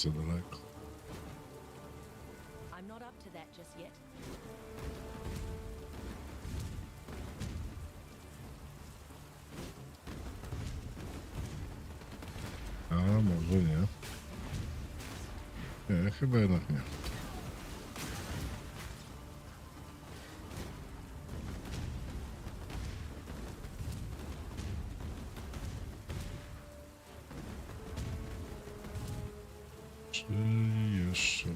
za daleko. I'm not up to that just yet. A może nie. Nie, chyba jednak nie. Czy jeszcze...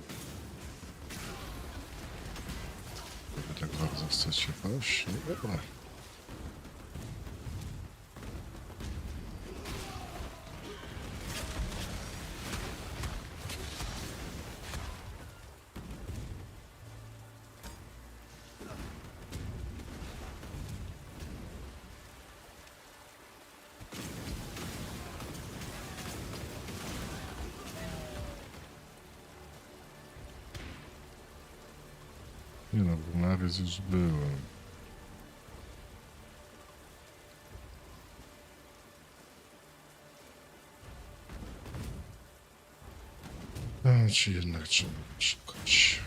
Wy tak bardzo chcecie paść? No dobra. Nie no, bo nawiec już byłem. A, czy jednak trzeba szukać?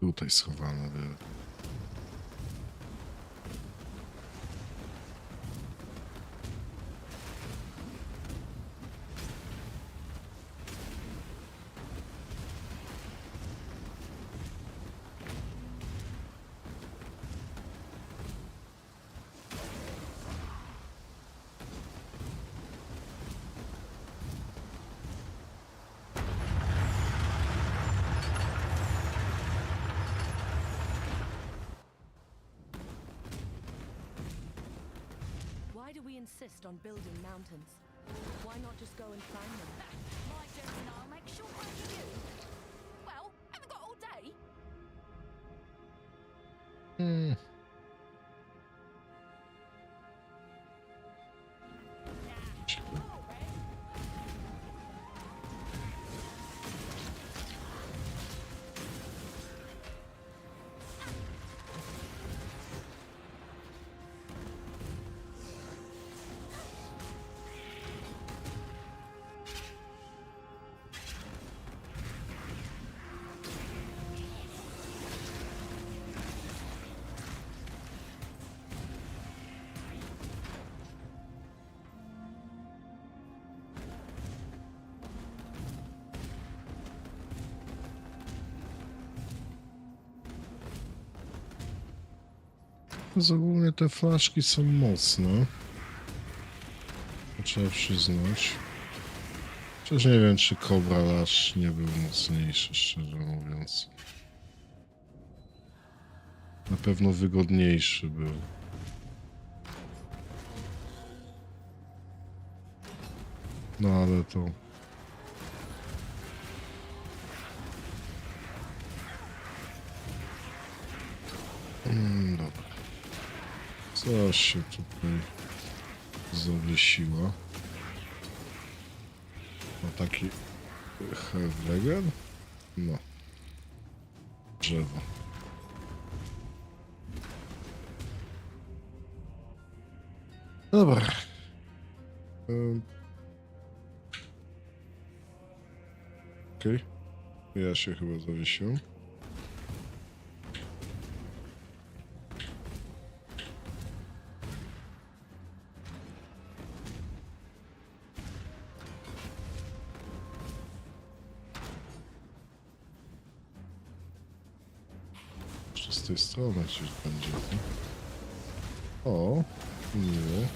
Tutaj schowane były. Why do we insist on building mountains? Why not just go and climb them? My journey and I'll make short work of you. Well, haven't got all day. Ogólnie te flaszki są mocne. To trzeba przyznać. Chociaż nie wiem, czy Cobra Lash nie był mocniejszy, szczerze mówiąc. Na pewno wygodniejszy był. No ale to... Dobra. Coś się tutaj zawiesiło. No taki Hevlegen? No. Drzewo. Dobra. Okej. Ja się chyba zawiesiłem. Z tej strony gdzieś będzie. O, miło.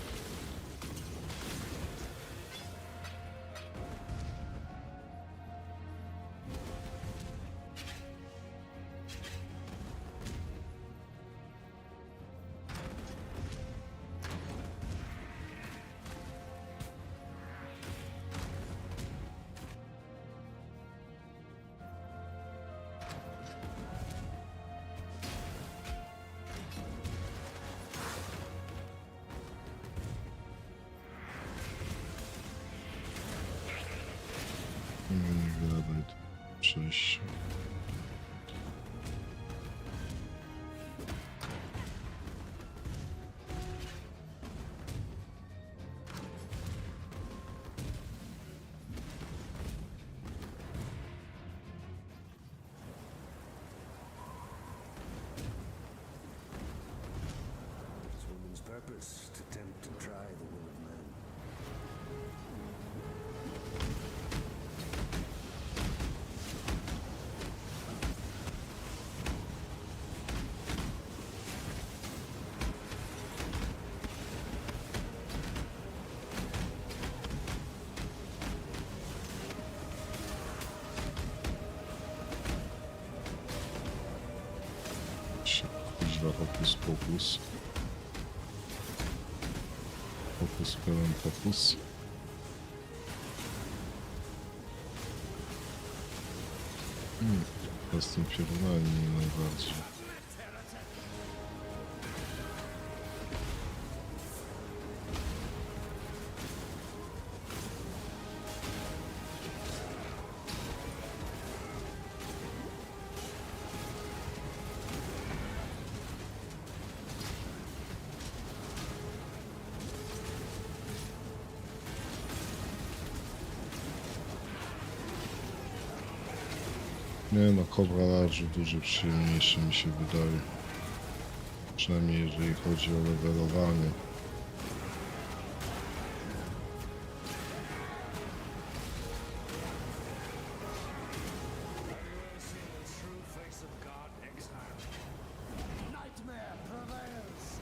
Nie gadaj tu. Przejście. This woman's purpose to tempt and try the will of man. Kuźwa, hokus pokus. Fokus pełen fokus. Z tym porównaniem najbardziej. Nie no, Cobra Large dużo przyjemniejszy mi się wydaje. Przynajmniej jeżeli chodzi o levelowanie. Nightmare prevails!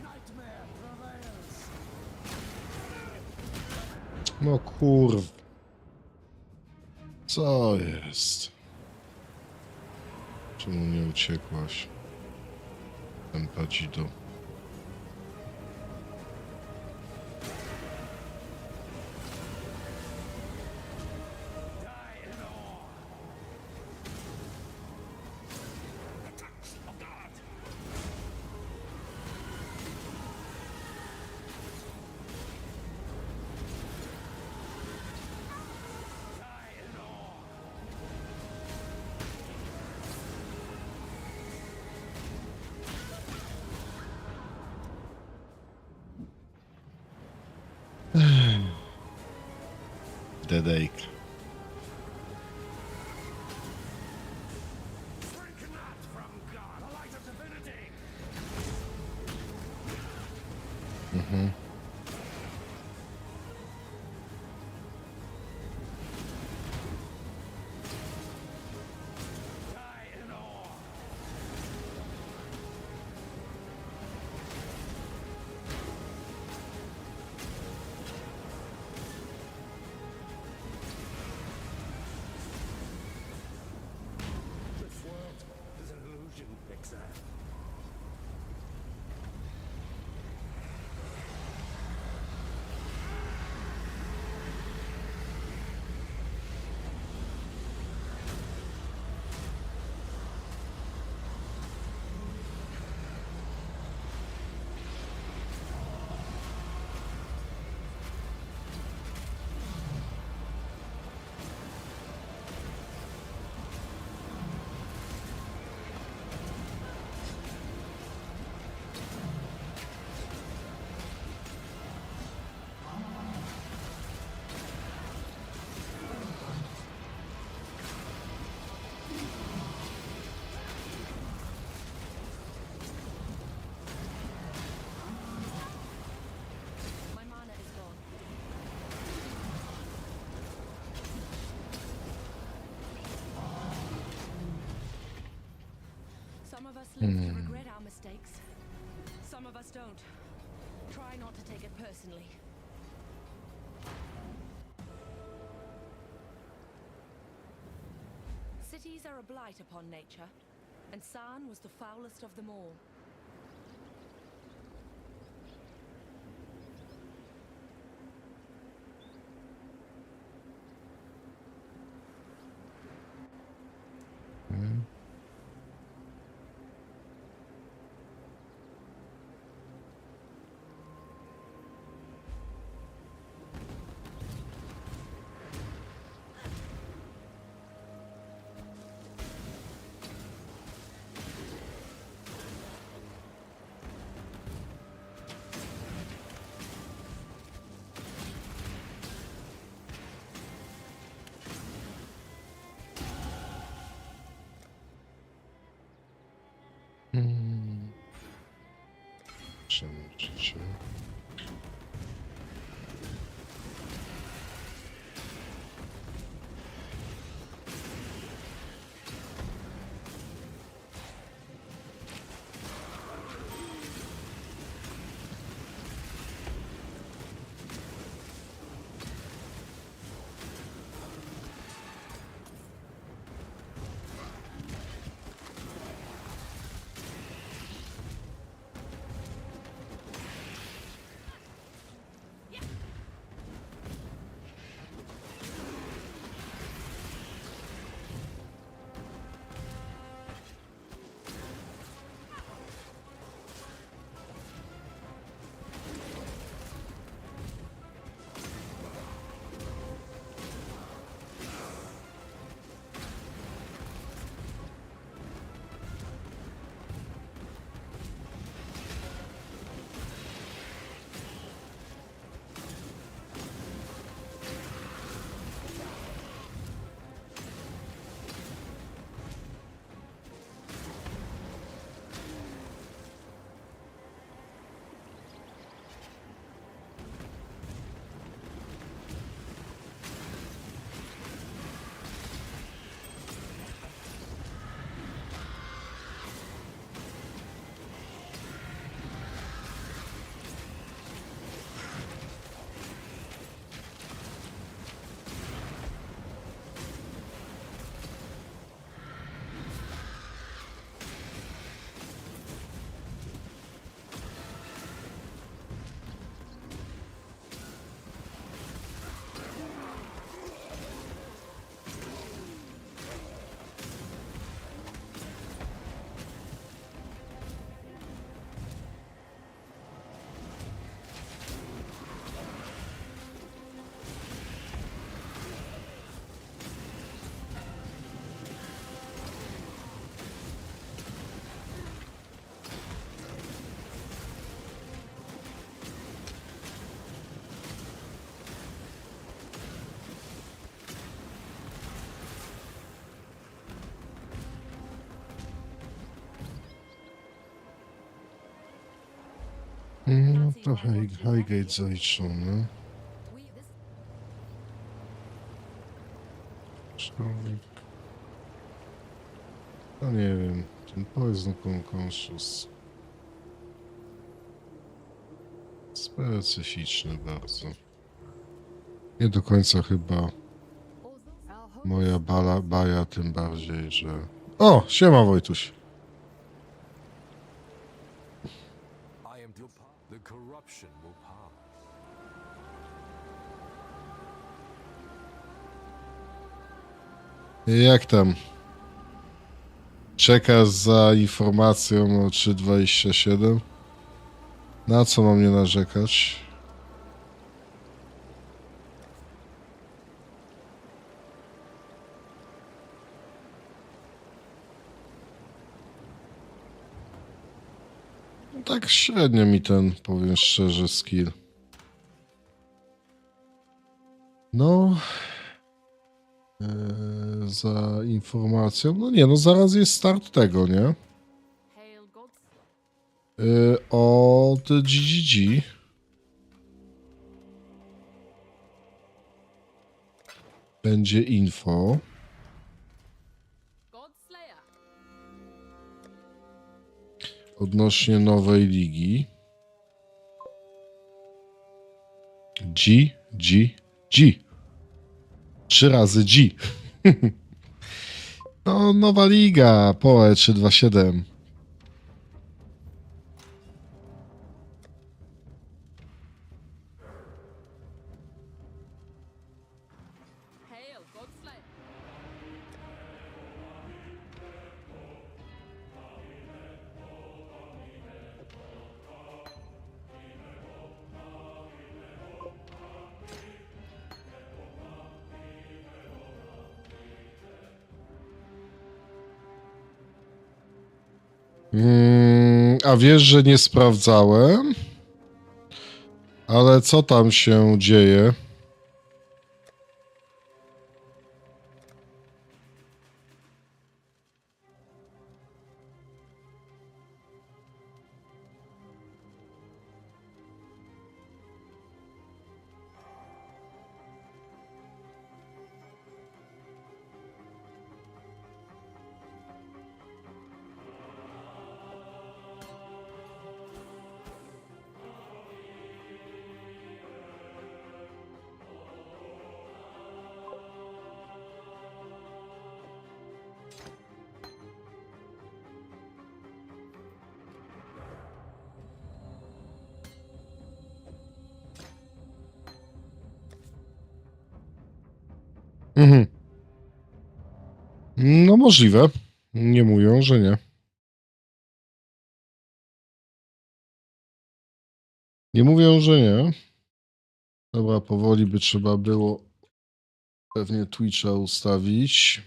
Nightmare prevails! No kurw. Co jest? Czemu nie uciekłaś? Empadzido. Die in awe! The touch of God! Die in awe! Dedejk. Shrink not from God, a light of divinity! Die in awe! This world is an illusion, exile. My mana is gone. Some of us live to regret our mistakes. Some of us don't. Try not to take it personally. Cities are a blight upon nature, and San was the foulest of them all. Życie. No to Highgate zaliczony. Człowiek. No nie wiem, ten Poison Conscious. Specyficzny bardzo. Nie do końca chyba moja baja, tym bardziej, że... O! Siema Wojtuś! I am the corruption will pass. Jak tam? Czekasz za informacją o 3.27? Na co mam nie narzekać? No tak średnio mi ten, powiem szczerze, skill. No... za informacją. No nie, no zaraz jest start tego, nie? Hail gods. Od GGG. Będzie info. God Slayer. Odnośnie nowej ligi. G. 3 razy G. No, nowa liga. POE 327. Hail God Slayer. A wiesz, że nie sprawdzałem? Ale co tam się dzieje? Mhm. No możliwe. Nie mówią, że nie. Nie mówią, że nie. Dobra, powoli by trzeba było pewnie Twitcha ustawić.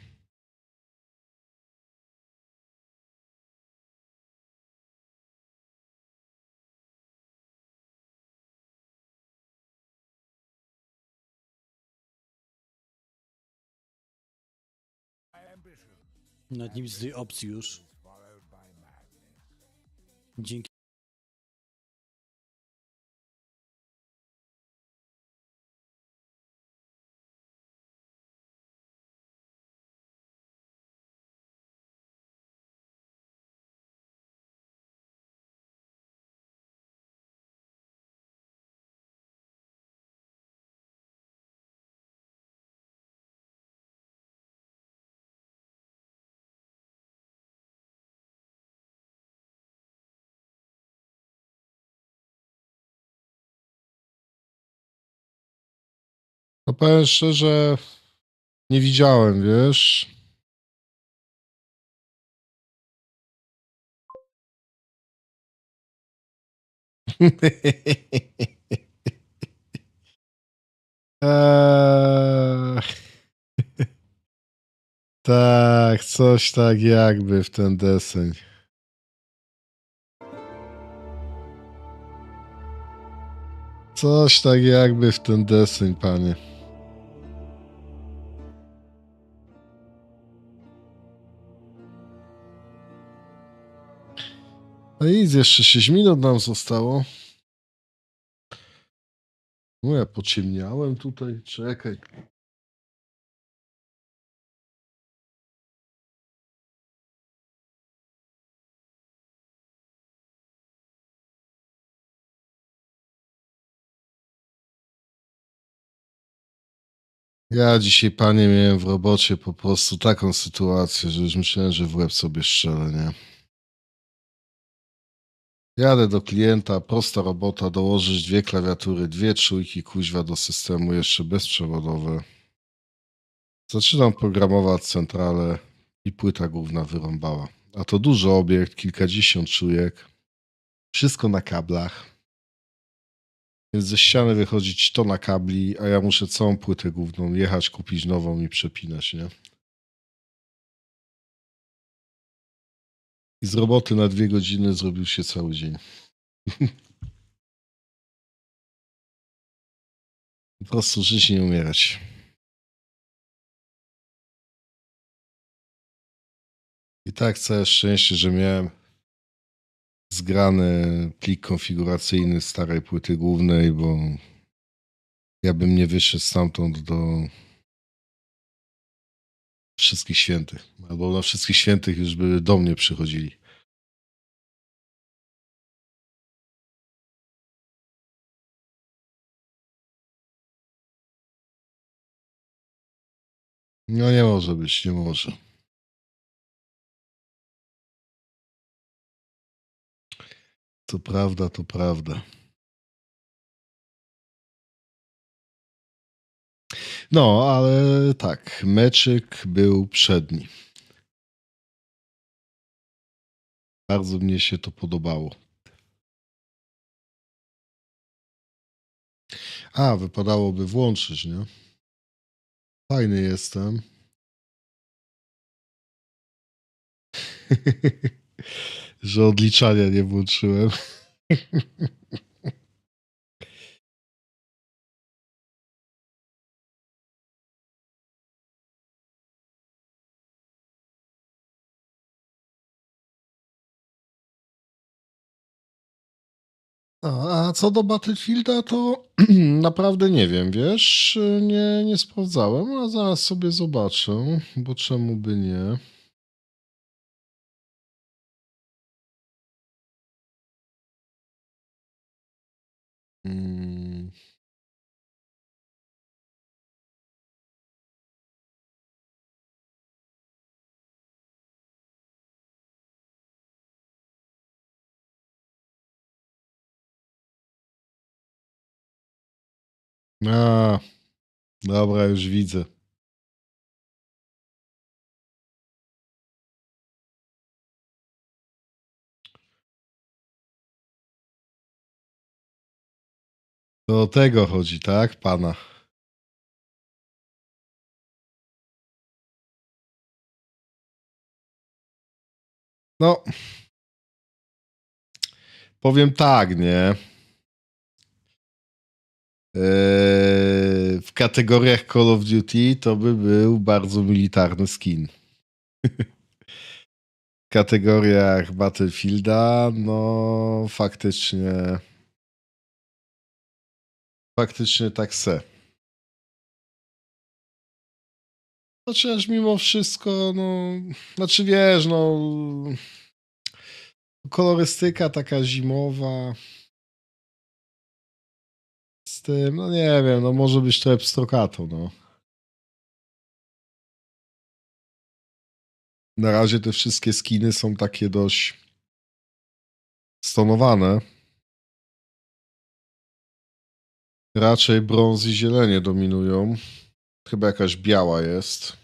Nawet nie widzę tej opcji już. Dzięki. No powiem szczerze, nie widziałem, wiesz. Eee, tak, coś tak jakby w ten deseń. Coś tak jakby w ten deseń, panie. No nic, jeszcze 6 minut nam zostało. No ja pociemniałem tutaj, czekaj. Ja dzisiaj, panie, miałem w robocie po prostu taką sytuację, że już myślałem, że w łeb sobie strzelę, nie? Jadę do klienta, prosta robota, dołożyć 2 klawiatury, 2 trójki, kuźwa do systemu, jeszcze bezprzewodowe. Zaczynam programować centralę i płyta główna wyrąbała. A to duży obiekt, kilkadziesiąt trójek, wszystko na kablach. Więc ze ściany wychodzić tona kabli, a ja muszę całą płytę główną jechać, kupić nową i przepinać, nie? I z roboty na 2 godziny zrobił się cały dzień. Po prostu żyć, nie umierać. I tak całe szczęście, że miałem zgrany plik konfiguracyjny starej płyty głównej, bo ja bym nie wyszedł stamtąd do Wszystkich Świętych. Albo na Wszystkich Świętych już by do mnie przychodzili. No nie może być, nie może. To prawda, to prawda. No, ale tak, meczyk był przedni. Bardzo mnie się to podobało. A, wypadałoby włączyć, nie? Fajny jestem. Że odliczania nie włączyłem. A co do Battlefielda, to naprawdę nie wiem, wiesz? Nie sprawdzałem, a zaraz sobie zobaczę, bo czemu by nie? Mm. A, dobra, już widzę. To o tego chodzi, tak, pana? No, powiem tak, nie? W kategoriach Call of Duty to by był bardzo militarny skin. W kategoriach Battlefielda, no faktycznie tak se. Chociaż mimo wszystko, no, znaczy wiesz, no, kolorystyka taka zimowa z tym, no nie wiem, no może być trochę pstrokato, no. Na razie te wszystkie skiny są takie dość stonowane. Raczej brąz i zielenie dominują. Chyba jakaś biała jest.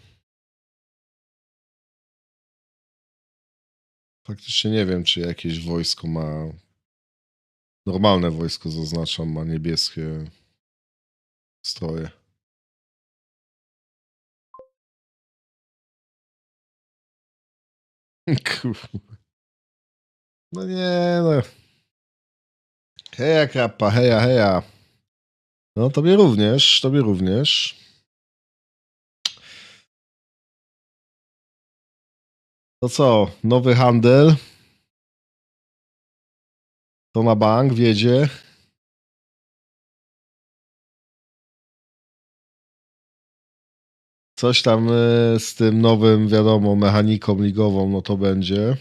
Faktycznie nie wiem, czy jakieś wojsko ma... Normalne wojsko, zaznaczam, ma niebieskie stroje. Kurwa. No nie, no. Heja krapa, heja, heja. No tobie również, tobie również. To co, nowy handel? To na bank wiedzie. Coś tam z tym nowym, wiadomo, mechaniką ligową, no to będzie.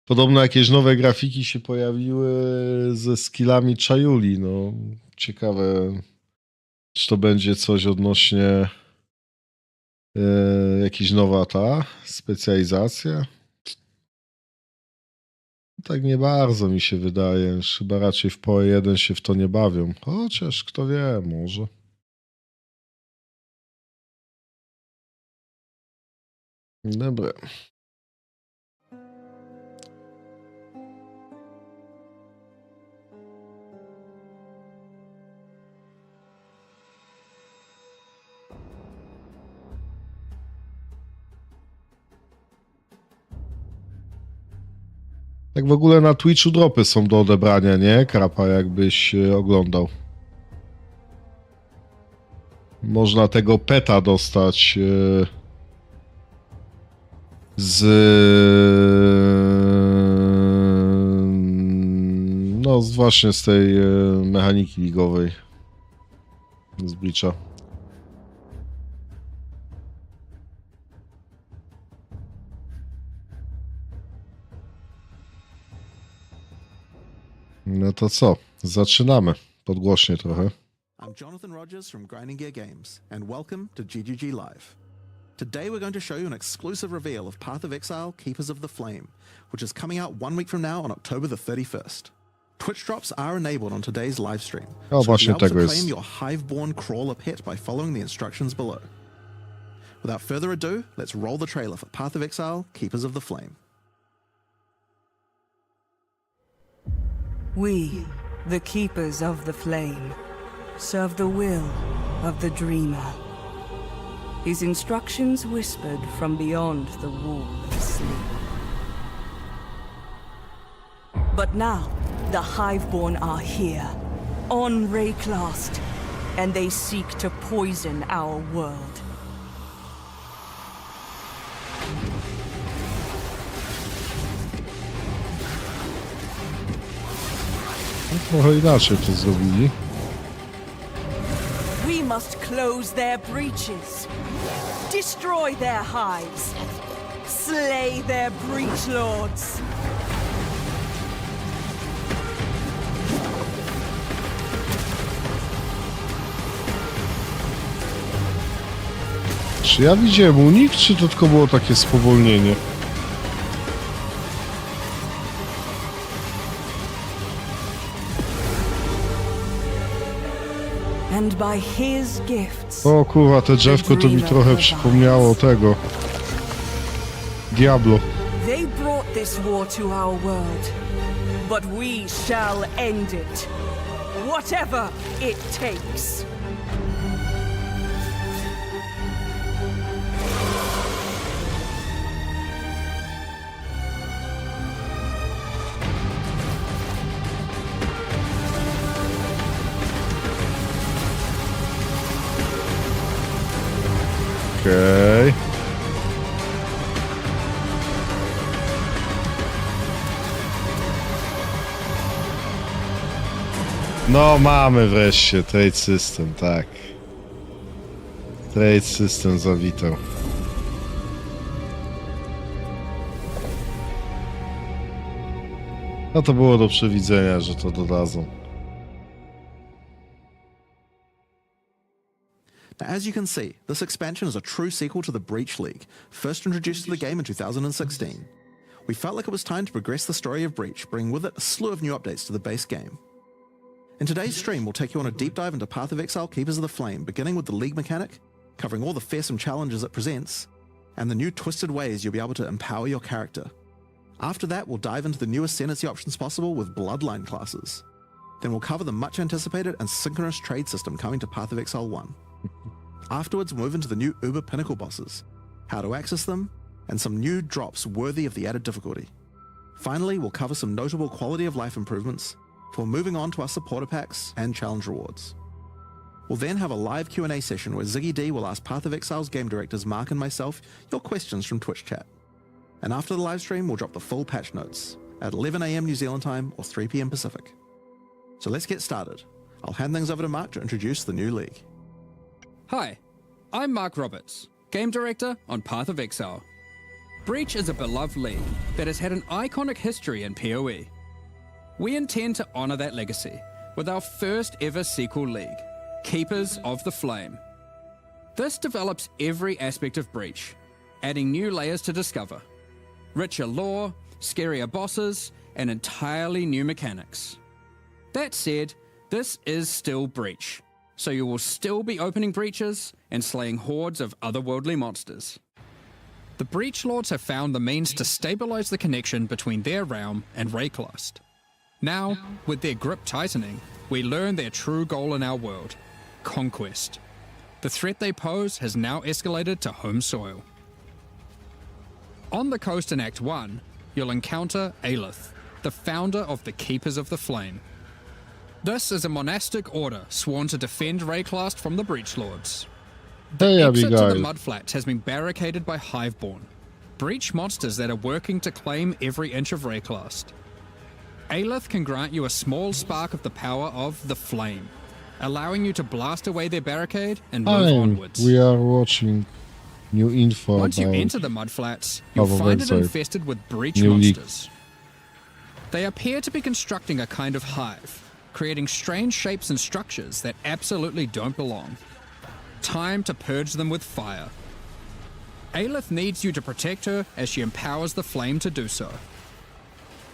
Podobno jakieś nowe grafiki się pojawiły ze skillami Czajuli, no. Ciekawe, czy to będzie coś odnośnie jakaś nowa ta specjalizacja. Tak nie bardzo mi się wydaje. Chyba raczej w POE 1 się w to nie bawią. Chociaż kto wie, może. Dobra. Tak w ogóle na Twitchu dropy są do odebrania, nie? Krapa, jakbyś oglądał. Można tego peta dostać z... No, właśnie z tej mechaniki ligowej. Z Bleacha. No to co? Zaczynamy. Podgłośnie trochę. I'm Jonathan Rogers from Grinding Gear Games, and welcome to GGG Live. Today we're going to show you an exclusive reveal of Path of Exile, Keepers of the Flame, which is coming out 1 week from now on October the 31st. Twitch drops are enabled on today's live stream, O, so właśnie you'll be able tego to jest. claim your Hive-born crawler pet by following the instructions below. Without further ado, let's roll the trailer for Path of Exile, Keepers of the Flame. We, the keepers of the flame, serve the will of the dreamer. His instructions whispered from beyond the wall of sleep. But now, the Hiveborn are here, on Rayclast, and they seek to poison our world. Trochę inaczej to zrobili. We must close their breaches, destroy their hives, slay their breach lords. Czy ja widziałem unik, czy to tylko było takie spowolnienie? And by his gifts, O kurwa, te drzewko to mi trochę przypomniało tego. Diablo. they brought this war to our world, but we shall end it. whatever it takes. Okej. No mamy wreszcie trade system, tak. Trade system zawitał. No to było do przewidzenia, że to dodadzą. Now, as you can see, this expansion is a true sequel to the Breach League, first introduced to the game in 2016. We felt like it was time to progress the story of Breach, bringing with it a slew of new updates to the base game. In today's stream, we'll take you on a deep dive into Path of Exile Keepers of the Flame, beginning with the League mechanic, covering all the fearsome challenges it presents, and the new twisted ways you'll be able to empower your character. After that, we'll dive into the new ascendancy options possible with Bloodline classes. Then we'll cover the much anticipated and synchronous trade system coming to Path of Exile 1. Afterwards, we'll move into the new Uber Pinnacle bosses, how to access them, and some new drops worthy of the added difficulty. Finally, we'll cover some notable quality of life improvements before moving on to our supporter packs and challenge rewards. We'll then have a live Q&A session where Ziggy D will ask Path of Exile's game directors Mark and myself your questions from Twitch chat. And after the live stream, we'll drop the full patch notes at 11 AM New Zealand time or 3 PM Pacific. So let's get started. I'll hand things over to Mark to introduce the new league. Hi, I'm Mark Roberts, Game Director on Path of Exile. Breach is a beloved league that has had an iconic history in POE. We intend to honour that legacy with our first ever sequel league, Keepers of the Flame. This develops every aspect of Breach, adding new layers to discover, richer lore, scarier bosses, and entirely new mechanics. That said, this is still Breach, so you will still be opening breaches and slaying hordes of otherworldly monsters. The Breach Lords have found the means to stabilize the connection between their realm and Rayclast. Now, with their grip tightening, we learn their true goal in our world, conquest. The threat they pose has now escalated to home soil. On the coast in Act 1, you'll encounter Aelith, the founder of the Keepers of the Flame. This is a monastic order sworn to defend Rayclast from the Breach Lords. Hey, Exit to the Abigail. Mudflats has been barricaded by Hiveborn, breach monsters that are working to claim every inch of Rayclast. Aelith can grant you a small spark of the power of the Flame, allowing you to blast away their barricade and move onwards. We are watching new info Once you about enter the Mudflats, you'll our find it website. infested with breach New league. monsters. They appear to be constructing a kind of hive, creating strange shapes and structures that absolutely don't belong. Time to purge them with fire. Aelith needs you to protect her as she empowers the flame to do so.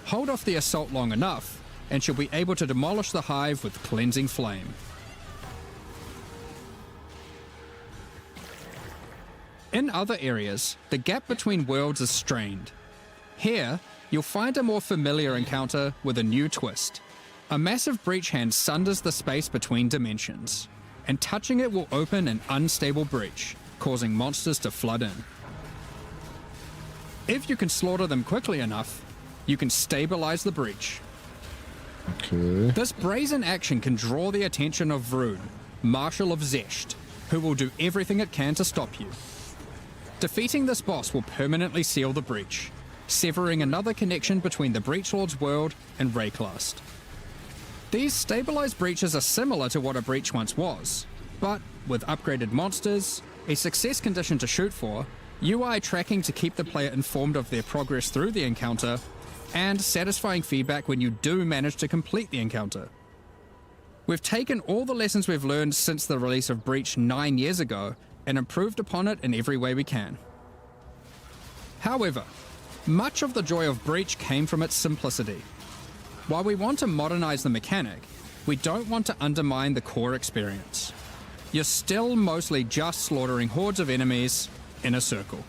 Hold off the assault long enough, and she'll be able to demolish the hive with cleansing flame. In other areas, the gap between worlds is strained. Here, you'll find a more familiar encounter with a new twist. A massive breach hand sunders the space between dimensions, and touching it will open an unstable breach, causing monsters to flood in. If you can slaughter them quickly enough, you can stabilize the breach. Okay. This brazen action can draw the attention of Vroon, Marshal of Zesht, who will do everything it can to stop you. Defeating this boss will permanently seal the breach, severing another connection between the Breach Lord's world and Rayclast. These stabilized breaches are similar to what a breach once was, but with upgraded monsters, a success condition to shoot for, UI tracking to keep the player informed of their progress through the encounter, and satisfying feedback when you do manage to complete the encounter. We've taken all the lessons we've learned since the release of Breach 9 years ago and improved upon it in every way we can. However, much of the joy of Breach came from its simplicity. While we want to modernize the mechanic, we don't want to undermine the core experience. You're still mostly just slaughtering hordes of enemies in a circle.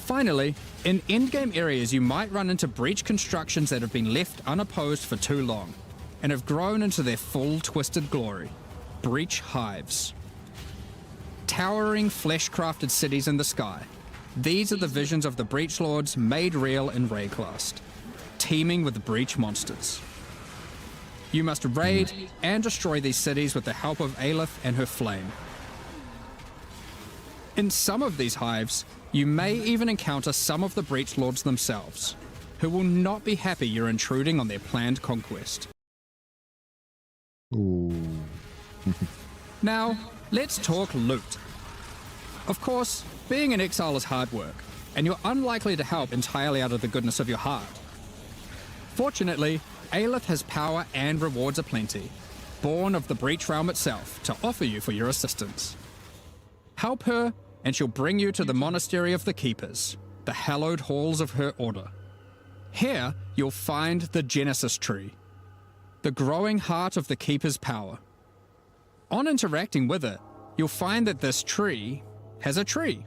Finally, in endgame areas you might run into breach constructions that have been left unopposed for too long, and have grown into their full twisted glory. Breach hives. Towering flesh-crafted cities in the sky. These are the visions of the Breach Lords made real in Rayclast, teeming with breach monsters. You must raid and destroy these cities with the help of Aelith and her flame. In some of these hives, you may even encounter some of the Breach Lords themselves, who will not be happy you're intruding on their planned conquest. Ooh. Now, let's talk loot. Of course, being in exile is hard work, and you're unlikely to help entirely out of the goodness of your heart. Fortunately, Aelith has power and rewards aplenty, born of the Breach Realm itself, to offer you for your assistance. Help her, and she'll bring you to the Monastery of the Keepers, the hallowed halls of her order. Here, you'll find the Genesis Tree, the growing heart of the Keeper's power. On interacting with it, you'll find that this tree has a tree.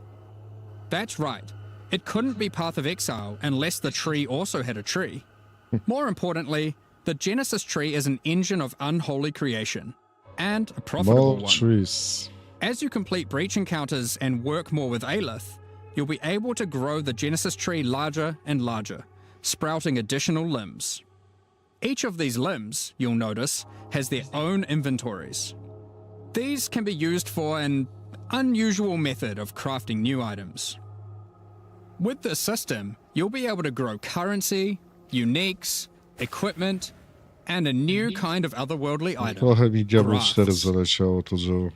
That's right, it couldn't be Path of Exile unless the tree also had a tree. More importantly, the Genesis Tree is an engine of unholy creation, and a profitable More one. trees. As you complete breach encounters and work more with Aelith, you'll be able to grow the Genesis Tree larger and larger, sprouting additional limbs. Each of these limbs, you'll notice, has their own inventories. These can be used for an unusual method of crafting new items. With this system, you'll be able to grow currency, uniques, equipment, and a new kind of otherworldly item. Trochę mi Diablo 4 grafts. zaleciało to drzewo.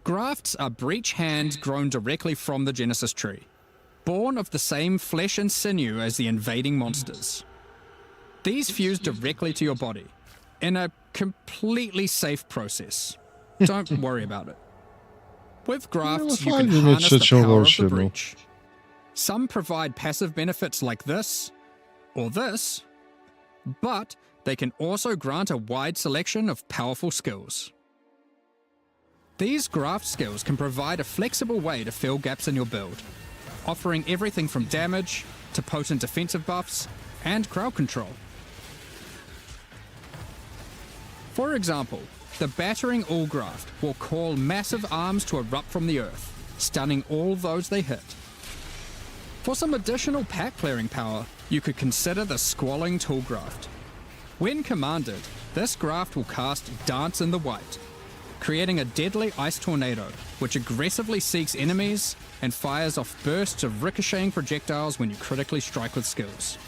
Grafts are breach hands grown directly from the Genesis Tree, born of the same flesh and sinew as the invading monsters. These fuse directly to your body, in a completely safe process. Don't worry about it. With grafts, you can fajnie mieć harness the trzecią power of rączkę, the no. breach. Some provide passive benefits like this, or this, but they can also grant a wide selection of powerful skills. These graft skills can provide a flexible way to fill gaps in your build, offering everything from damage to potent defensive buffs and crowd control. For example, the Battering All graft will call massive arms to erupt from the earth, stunning all those they hit. For some additional pack clearing power, you could consider the Squalling Tool graft. When commanded, this graft will cast Dance in the White, creating a deadly ice tornado which aggressively seeks enemies and fires off bursts of ricocheting projectiles when you critically strike with skills.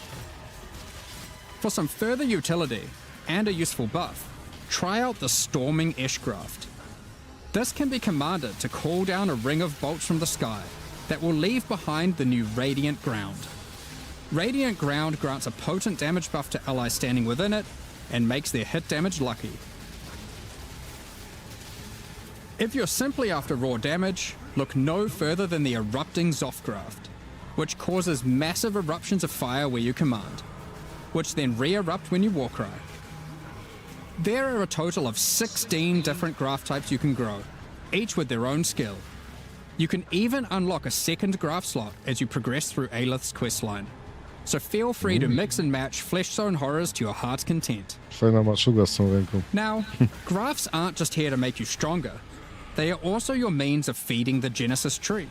For some further utility and a useful buff, try out the Storming Ash graft. This can be commanded to call down a ring of bolts from the sky that will leave behind the new Radiant Ground. Radiant Ground grants a potent damage buff to allies standing within it and makes their hit damage lucky. If you're simply after raw damage, look no further than the Erupting Zoth graft, which causes massive eruptions of fire where you command, which then re-erupt when you warcry. There are a total of 16 different graft types you can grow, each with their own skill. You can even unlock a second graft slot as you progress through Aelith's questline, so feel free to mix and match Flesh Zone horrors to your heart's content. Fajna maczuga z tą ręką. Now, grafts aren't just here to make you stronger, they are also your means of feeding the Genesis Tree,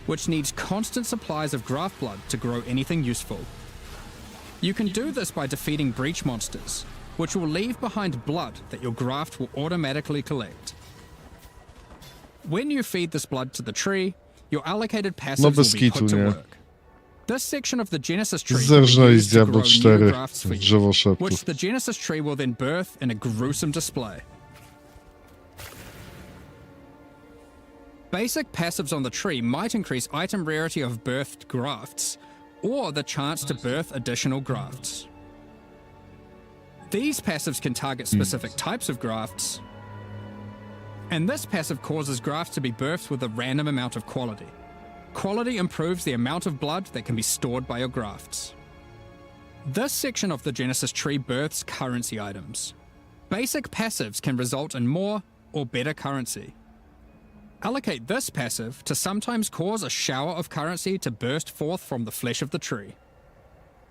which needs constant supplies of graft blood to grow anything useful. You can do this by defeating breach monsters, which will leave behind blood that your graft will automatically collect. When you feed this blood to the tree, your allocated passives will bez be kitu, put to nie? work. This section of the Genesis Tree will be Zerżnęli z used to Diablo grow new 4 grafts for you, drzewo which szeptów. the Genesis Tree will then birth in a gruesome display. Basic passives on the tree might increase item rarity of birthed grafts, or the chance to birth additional grafts. These passives can target specific types of grafts, and this passive causes grafts to be birthed with a random amount of quality. Quality improves the amount of blood that can be stored by your grafts. This section of the Genesis Tree births currency items. Basic passives can result in more or better currency. Allocate this passive to sometimes cause a shower of currency to burst forth from the flesh of the tree.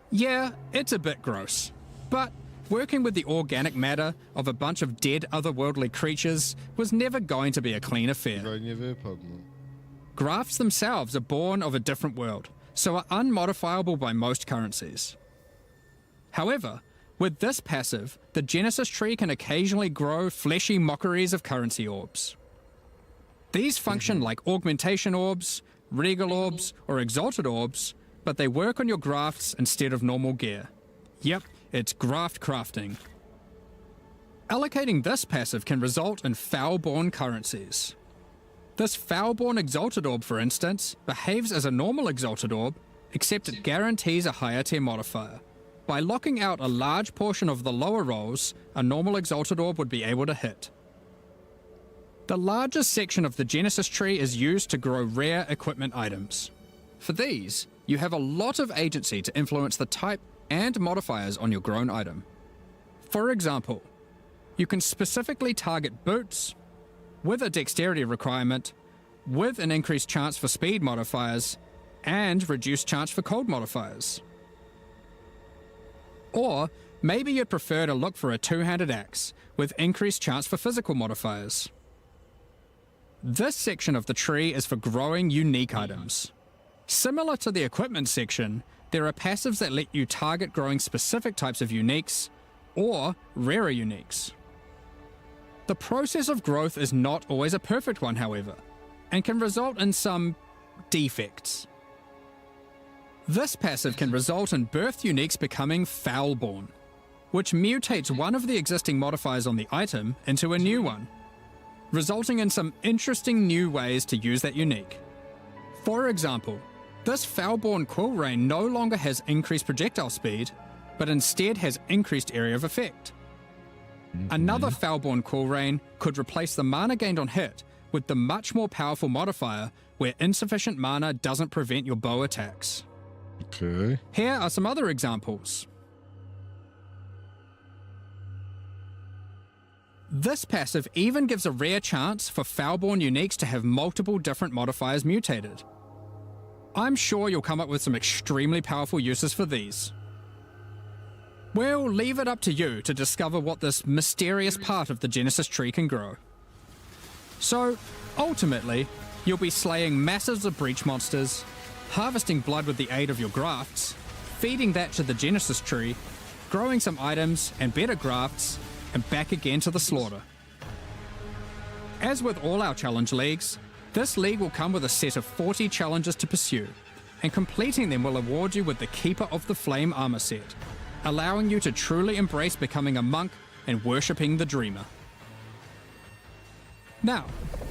Yeah, it's a bit gross, but working with the organic matter of a bunch of dead otherworldly creatures was never going to be a clean affair. Chyba nie wypadną. Grafts themselves are born of a different world, so are unmodifiable by most currencies. However, with this passive, the Genesis tree can occasionally grow fleshy mockeries of currency orbs. These function like augmentation orbs, regal orbs, or exalted orbs, but they work on your grafts instead of normal gear. Yep, it's graft crafting. Allocating this passive can result in foul-born currencies. This foul-born exalted orb, for instance, behaves as a normal exalted orb, except it guarantees a higher tier modifier. By locking out a large portion of the lower rolls, a normal exalted orb would be able to hit. The largest section of the Genesis tree is used to grow rare equipment items. For these, you have a lot of agency to influence the type and modifiers on your grown item. For example, you can specifically target boots with a dexterity requirement, with an increased chance for speed modifiers, and reduced chance for cold modifiers. Or maybe you'd prefer to look for a two-handed axe with increased chance for physical modifiers. This section of the tree is for growing unique items. Similar to the equipment section, there are passives that let you target growing specific types of uniques or rarer uniques. The process of growth is not always a perfect one, however, and can result in some defects. This passive can result in birth uniques becoming foul-born, which mutates one of the existing modifiers on the item into a new one, resulting in some interesting new ways to use that unique. For example, this foul-born quill rain no longer has increased projectile speed, but instead has increased area of effect. Another foul-born quill rain could replace the mana gained on hit with the much more powerful modifier where insufficient mana doesn't prevent your bow attacks. Okej. Here are some other examples. This passive even gives a rare chance for foul-born uniques to have multiple different modifiers mutated. I'm sure you'll come up with some extremely powerful uses for these. We'll leave it up to you to discover what this mysterious part of the Genesis tree can grow. So, ultimately, you'll be slaying masses of breach monsters, harvesting blood with the aid of your grafts, feeding that to the Genesis tree, growing some items and better grafts, and back again to the slaughter. As with all our challenge leagues, this league will come with a set of 40 challenges to pursue, and completing them will award you with the Keeper of the Flame armor set, allowing you to truly embrace becoming a monk and worshipping the Dreamer. Now,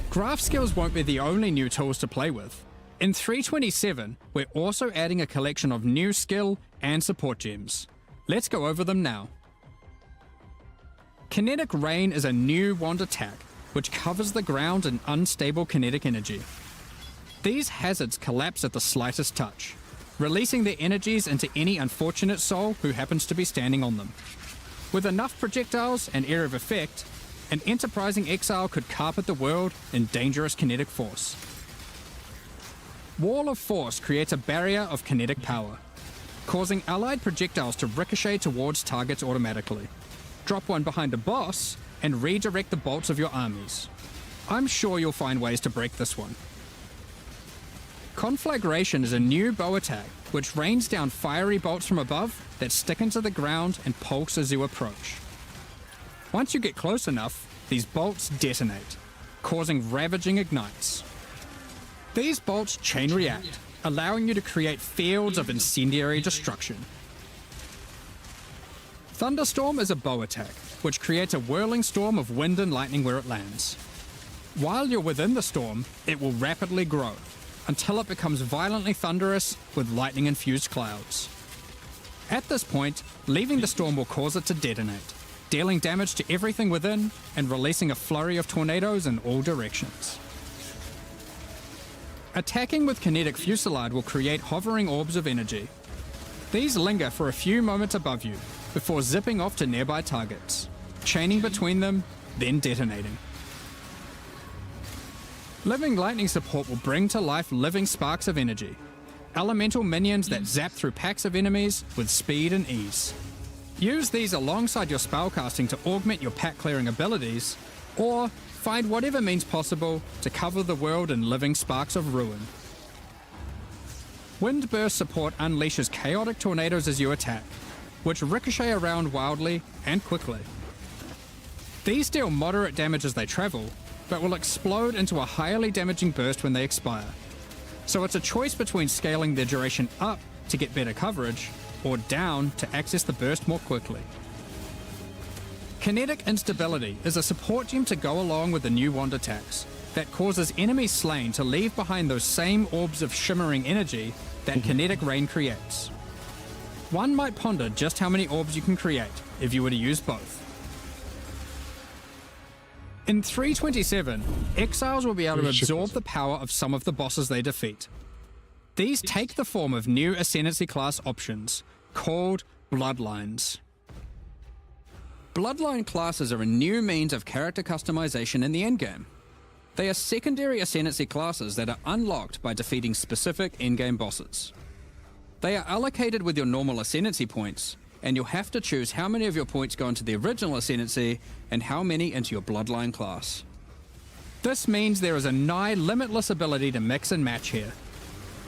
graft skills won't be the only new tools to play with. In 327, we're also adding a collection of new skill and support gems. Let's go over them now. Kinetic Rain is a new wand attack which covers the ground in unstable kinetic energy. These hazards collapse at the slightest touch, releasing their energies into any unfortunate soul who happens to be standing on them. With enough projectiles and area of effect, an enterprising exile could carpet the world in dangerous kinetic force. Wall of Force creates a barrier of kinetic power, causing allied projectiles to ricochet towards targets automatically. Drop one behind a boss and redirect the bolts of your armies. I'm sure you'll find ways to break this one. Conflagration is a new bow attack which rains down fiery bolts from above that stick into the ground and pulse as you approach. Once you get close enough, these bolts detonate, causing ravaging ignites. These bolts chain react, allowing you to create fields of incendiary destruction. Thunderstorm is a bow attack, which creates a whirling storm of wind and lightning where it lands. While you're within the storm, it will rapidly grow, until it becomes violently thunderous with lightning-infused clouds. At this point, leaving the storm will cause it to detonate, dealing damage to everything within and releasing a flurry of tornadoes in all directions. Attacking with Kinetic Fusillade will create hovering orbs of energy. These linger for a few moments above you, before zipping off to nearby targets, chaining between them, then detonating. Living Lightning support will bring to life living sparks of energy, elemental minions that zap through packs of enemies with speed and ease. Use these alongside your spellcasting to augment your pack clearing abilities, or find whatever means possible to cover the world in living sparks of ruin. Windburst support unleashes chaotic tornadoes as you attack, which ricochet around wildly and quickly. These deal moderate damage as they travel, but will explode into a highly damaging burst when they expire. So it's a choice between scaling their duration up to get better coverage, or down to access the burst more quickly. Kinetic Instability is a support gem to go along with the new wand attacks that causes enemies slain to leave behind those same orbs of shimmering energy that Kinetic Rain creates. One might ponder just how many orbs you can create if you were to use both. In 327, Exiles will be able to absorb the power of some of the bosses they defeat. These take the form of new Ascendancy class options, called Bloodlines. Bloodline classes are a new means of character customization in the endgame. They are secondary Ascendancy classes that are unlocked by defeating specific endgame bosses. They are allocated with your normal Ascendancy points, and you'll have to choose how many of your points go into the original Ascendancy and how many into your Bloodline class. This means there is a nigh limitless ability to mix and match here,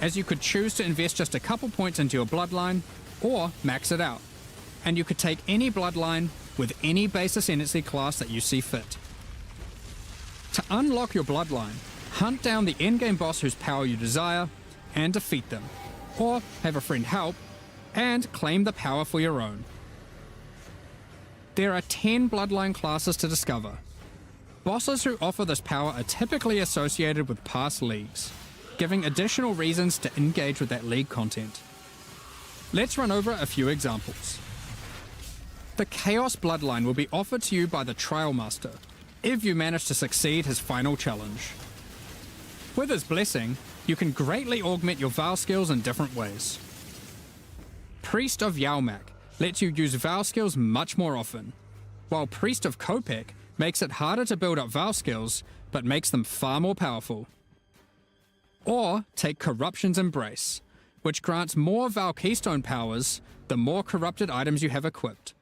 as you could choose to invest just a couple points into your Bloodline, or max it out, and you could take any Bloodline with any base Ascendancy class that you see fit. To unlock your Bloodline, hunt down the endgame boss whose power you desire, and defeat them, or have a friend help, and claim the power for your own. There are 10 Bloodline classes to discover. Bosses who offer this power are typically associated with past leagues, giving additional reasons to engage with that league content. Let's run over a few examples. The Chaos Bloodline will be offered to you by the Trial Master, if you manage to succeed his final challenge. With his blessing, you can greatly augment your Vow skills in different ways. Priest of Yalmak lets you use Vow skills much more often, while Priest of Kopek makes it harder to build up Vow skills, but makes them far more powerful. Or take Corruption's Embrace, which grants more Vow Keystone powers the more corrupted items you have equipped.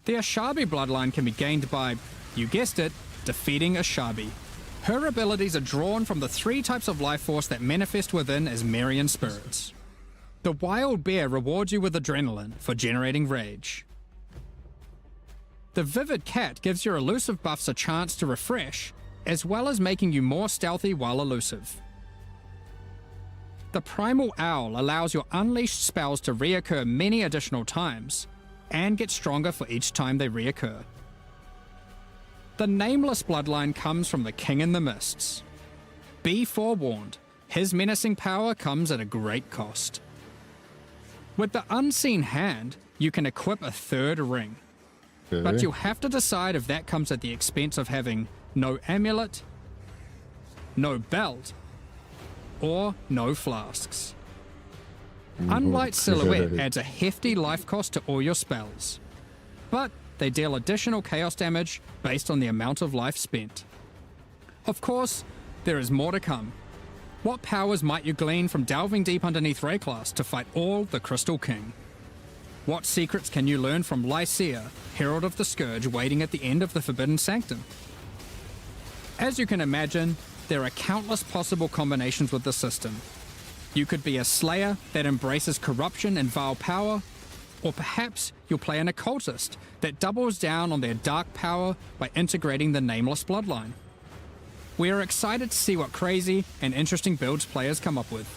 The Ashabi Bloodline can be gained by, you guessed it, defeating Ashabi. Her abilities are drawn from the 3 types of life force that manifest within as Marian spirits. The Wild Bear rewards you with adrenaline for generating rage. The Vivid Cat gives your elusive buffs a chance to refresh, as well as making you more stealthy while elusive. The Primal Owl allows your unleashed spells to reoccur many additional times, and get stronger for each time they reoccur. The Nameless Bloodline comes from the King in the Mists. Be forewarned, his menacing power comes at a great cost. With the Unseen Hand, you can equip a 3rd ring, but you'll have to decide if that comes at the expense of having no amulet, no belt, or no flasks. Unlight Silhouette adds a hefty life cost to all your spells, but they deal additional chaos damage based on the amount of life spent. Of course, there is more to come. What powers might you glean from delving deep underneath Rayclass to fight all the Crystal King? What secrets can you learn from Lycia, Herald of the Scourge, waiting at the end of the Forbidden Sanctum? As you can imagine, there are countless possible combinations with the system. You could be a Slayer that embraces corruption and vile power, or perhaps you'll play an Occultist that doubles down on their dark power by integrating the Nameless Bloodline. We are excited to see what crazy and interesting builds players come up with.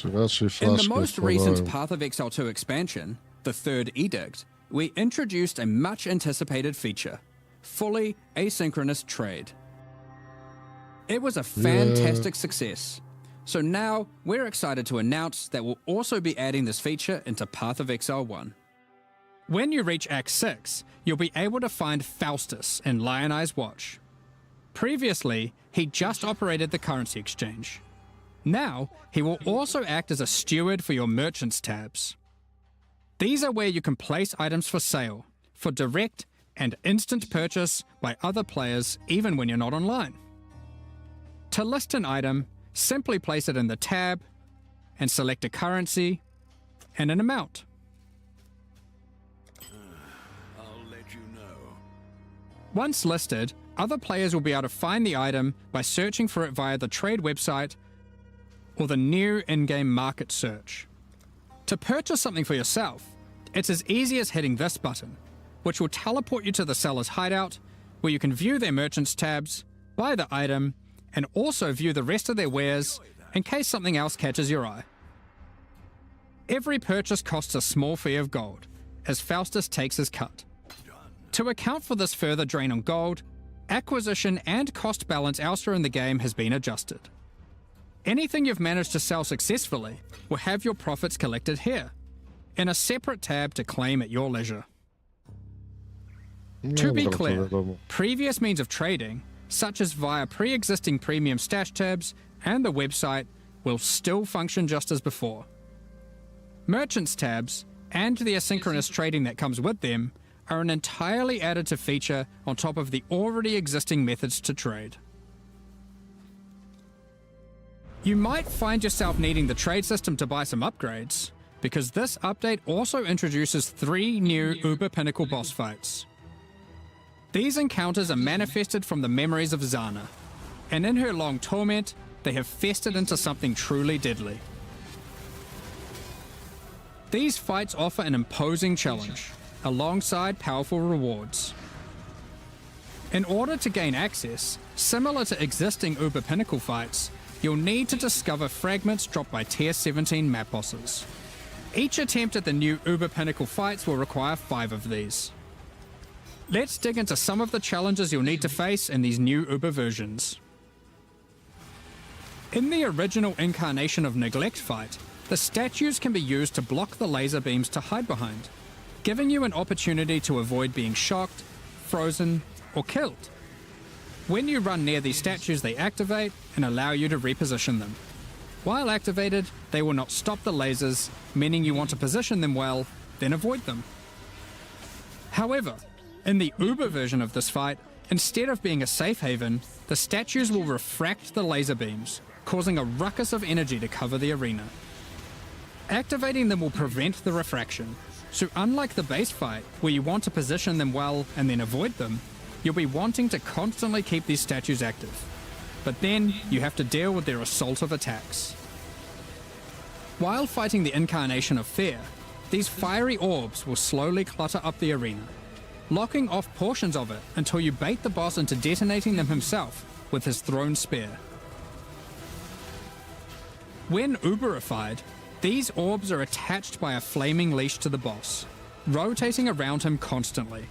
In the most recent Path of Exile 2 expansion, the 3rd Edict, we introduced a much anticipated feature, fully asynchronous trade. It was a fantastic success. So now, we're excited to announce that we'll also be adding this feature into Path of Exile 1. When you reach Act 6, you'll be able to find Faustus in Lion Eye's Watch. Previously, he just operated the currency exchange. Now, he will also act as a steward for your merchants tabs. These are where you can place items for sale, for direct and instant purchase by other players even when you're not online. To list an item, simply place it in the tab and select a currency and an amount. Once listed, other players will be able to find the item by searching for it via the trade website or the new in-game market search. To purchase something for yourself, it's as easy as hitting this button, which will teleport you to the seller's hideout, where you can view their merchants tabs, buy the item, and also view the rest of their wares in case something else catches your eye. Every purchase costs a small fee of gold, as Faustus takes his cut. To account for this further drain on gold, acquisition and cost balance elsewhere in the game has been adjusted. Anything you've managed to sell successfully will have your profits collected here, in a separate tab to claim at your leisure. To be clear, previous means of trading, such as via pre-existing premium stash tabs and the website, will still function just as before. Merchants tabs, and the asynchronous trading that comes with them, are an entirely additive feature on top of the already existing methods to trade. You might find yourself needing the trade system to buy some upgrades, because this update also introduces 3 new Uber Pinnacle boss fights. These encounters are manifested from the memories of Zana, and in her long torment, they have festered into something truly deadly. These fights offer an imposing challenge, alongside powerful rewards. In order to gain access, similar to existing Uber Pinnacle fights, you'll need to discover fragments dropped by Tier 17 map bosses. Each attempt at the new Uber Pinnacle fights will require 5 of these. Let's dig into some of the challenges you'll need to face in these new Uber versions. In the original incarnation of Neglect fight, the statues can be used to block the laser beams to hide behind, giving you an opportunity to avoid being shocked, frozen, or killed. When you run near these statues, they activate and allow you to reposition them. While activated, they will not stop the lasers, meaning you want to position them well, then avoid them. However, in the Uber version of this fight, instead of being a safe haven, the statues will refract the laser beams, causing a ruckus of energy to cover the arena. Activating them will prevent the refraction, so unlike the base fight, where you want to position them well and then avoid them, you'll be wanting to constantly keep these statues active. But then, you have to deal with their assault of attacks. While fighting the incarnation of Fear, these fiery orbs will slowly clutter up the arena, locking off portions of it until you bait the boss into detonating them himself with his thrown spear. When Uberified, these orbs are attached by a flaming leash to the boss, rotating around him constantly.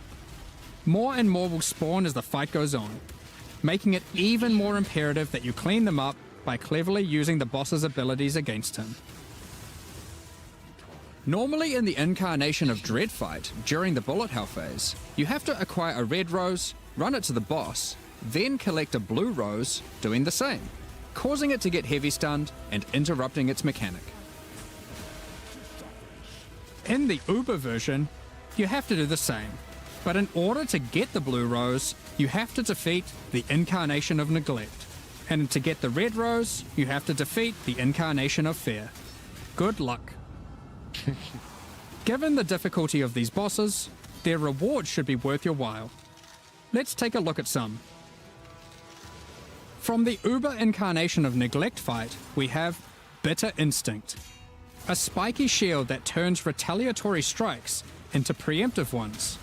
More and more will spawn as the fight goes on, making it even more imperative that you clean them up by cleverly using the boss's abilities against him. Normally in the incarnation of Dread fight, during the bullet hell phase, you have to acquire a red rose, run it to the boss, then collect a blue rose, doing the same, causing it to get heavy stunned and interrupting its mechanic. In the Uber version, you have to do the same, but in order to get the blue rose, you have to defeat the incarnation of Neglect, and to get the red rose, you have to defeat the incarnation of Fear. Good luck. Given the difficulty of these bosses, their rewards should be worth your while. Let's take a look at some. From the Uber incarnation of Neglect fight, we have Bitter Instinct, a spiky shield that turns retaliatory strikes into preemptive ones,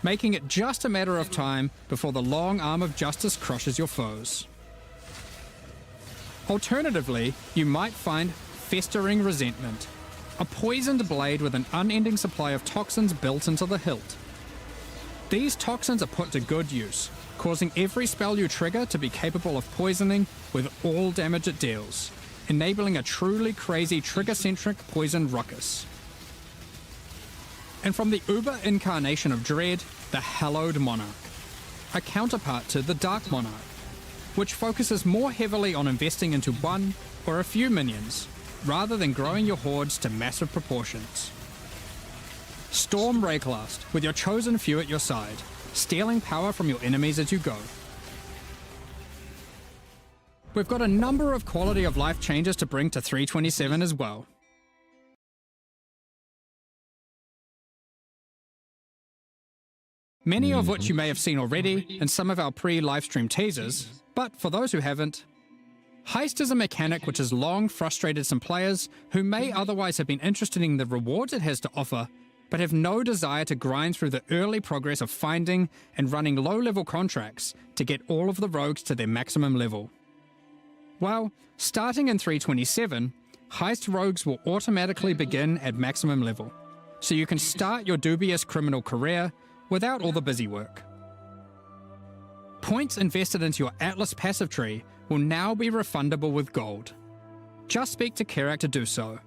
making it just a matter of time before the long arm of justice crushes your foes. Alternatively, you might find Festering Resentment, a poisoned blade with an unending supply of toxins built into the hilt. These toxins are put to good use, causing every spell you trigger to be capable of poisoning with all damage it deals, enabling a truly crazy trigger-centric poison ruckus. And from the Uber incarnation of Dread, the Hallowed Monarch, a counterpart to the Dark Monarch, which focuses more heavily on investing into one or a few minions, rather than growing your hordes to massive proportions. Storm Rayclast, with your chosen few at your side, stealing power from your enemies as you go. We've got a number of quality of life changes to bring to 327 as well. many of which you may have seen already in some of our pre-livestream teasers, but for those who haven't, Heist is a mechanic which has long frustrated some players who may otherwise have been interested in the rewards it has to offer, but have no desire to grind through the early progress of finding and running low-level contracts to get all of the rogues to their maximum level. Well, starting in 327, Heist rogues will automatically begin at maximum level, so you can start your dubious criminal career without all the busy work. Points invested into your Atlas passive tree will now be refundable with gold. Just speak to Kerak to do so.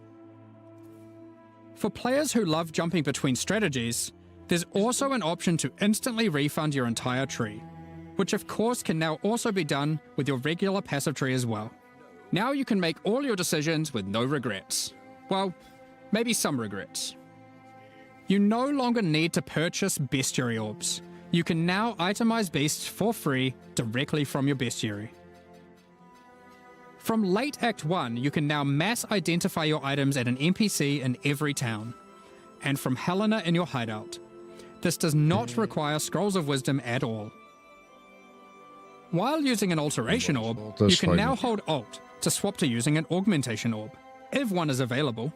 For players who love jumping between strategies, there's also an option to instantly refund your entire tree, which of course can now also be done with your regular passive tree as well. Now you can make all your decisions with no regrets. Well, maybe some regrets. You no longer need to purchase bestiary orbs. You can now itemize beasts for free directly from your bestiary. From late Act 1, you can now mass identify your items at an NPC in every town, and from Helena in your hideout. This does not require Scrolls of Wisdom at all. While using an Alteration Orb, you can now hold Alt to swap to using an Augmentation Orb, if one is available.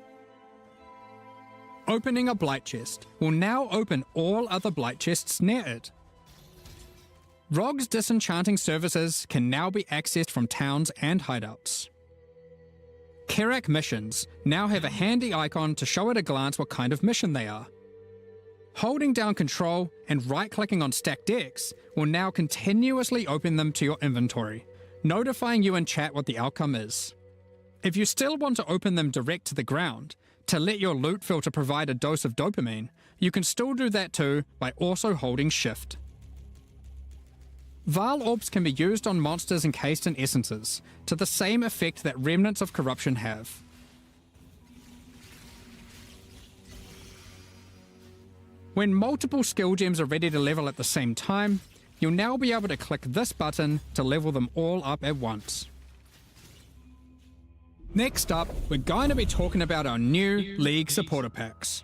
Opening a Blight Chest will now open all other Blight Chests near it. Rogue's disenchanting services can now be accessed from towns and hideouts. Kerak missions now have a handy icon to show at a glance what kind of mission they are. Holding down Control and right-clicking on stacked decks will now continuously open them to your inventory, notifying you in chat what the outcome is. If you still want to open them direct to the ground, to let your loot filter provide a dose of dopamine, you can still do that too by also holding Shift. Val Orbs can be used on monsters encased in essences, to the same effect that Remnants of Corruption have. When multiple skill gems are ready to level at the same time, you'll now be able to click this button to level them all up at once. Next up, we're going to be talking about our new League supporter packs.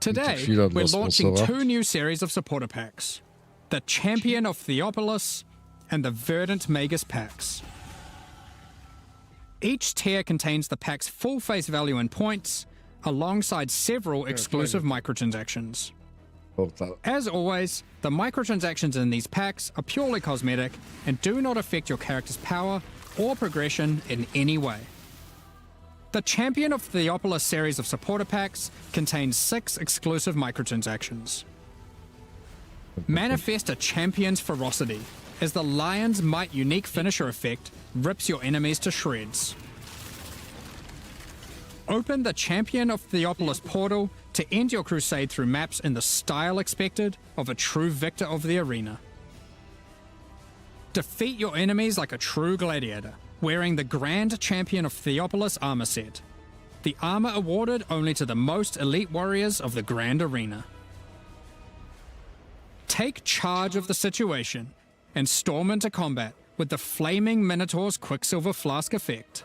Today, we're launching two new series of supporter packs. The Champion of Theopolis and the Verdant Magus packs. Each tier contains the pack's full face value in points, alongside several exclusive microtransactions. As always, the microtransactions in these packs are purely cosmetic and do not affect your character's power or progression in any way. The Champion of Theopolis series of supporter packs contains 6 exclusive microtransactions. Manifest a Champion's Ferocity, as the Lion's Might unique finisher effect rips your enemies to shreds. Open the Champion of Theopolis portal to end your crusade through maps in the style expected of a true victor of the arena. Defeat your enemies like a true gladiator, wearing the Grand Champion of Theopolis armor set. The armor awarded only to the most elite warriors of the Grand Arena. Take charge of the situation and storm into combat with the Flaming Minotaur's Quicksilver Flask effect.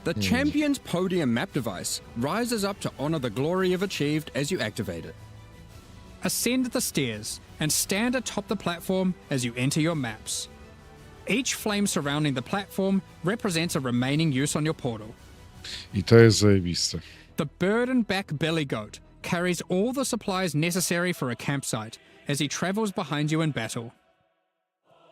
The Champion's Podium map device rises up to honor the glory you've achieved as you activate it. Ascend the stairs and stand atop the platform as you enter your maps. Each flame surrounding the platform represents a remaining use on your portal. I to jest zajebiste. The burden-back belly goat carries all the supplies necessary for a campsite as he travels behind you in battle.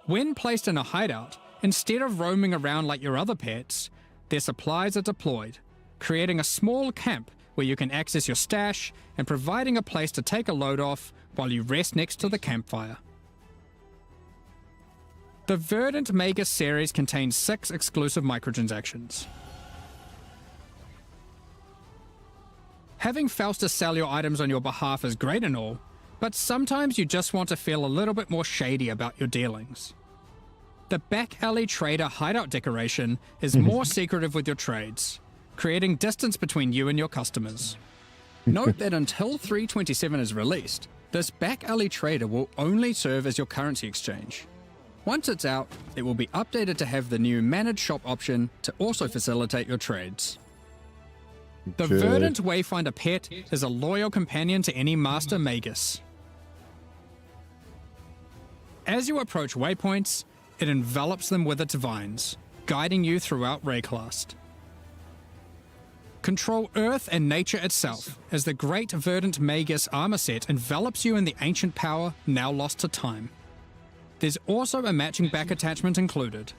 When placed in a hideout, instead of roaming around like your other pets, their supplies are deployed, creating a small camp where you can access your stash and providing a place to take a load off while you rest next to the campfire. The Verdant Magus series contains 6 exclusive microtransactions. Having Faustus sell your items on your behalf is great and all, but sometimes you just want to feel a little bit more shady about your dealings. The Back Alley Trader hideout decoration is more secretive with your trades, creating distance between you and your customers. Note that until 327 is released, this Back Alley Trader will only serve as your currency exchange. Once it's out, it will be updated to have the new Managed Shop option to also facilitate your trades. The Verdant Wayfinder pet is a loyal companion to any Master Magus. As you approach waypoints, it envelops them with its vines, guiding you throughout Rayclast. Control Earth and nature itself, as the Great Verdant Magus armor set envelops you in the ancient power now lost to time. There's also a matching back attachment included.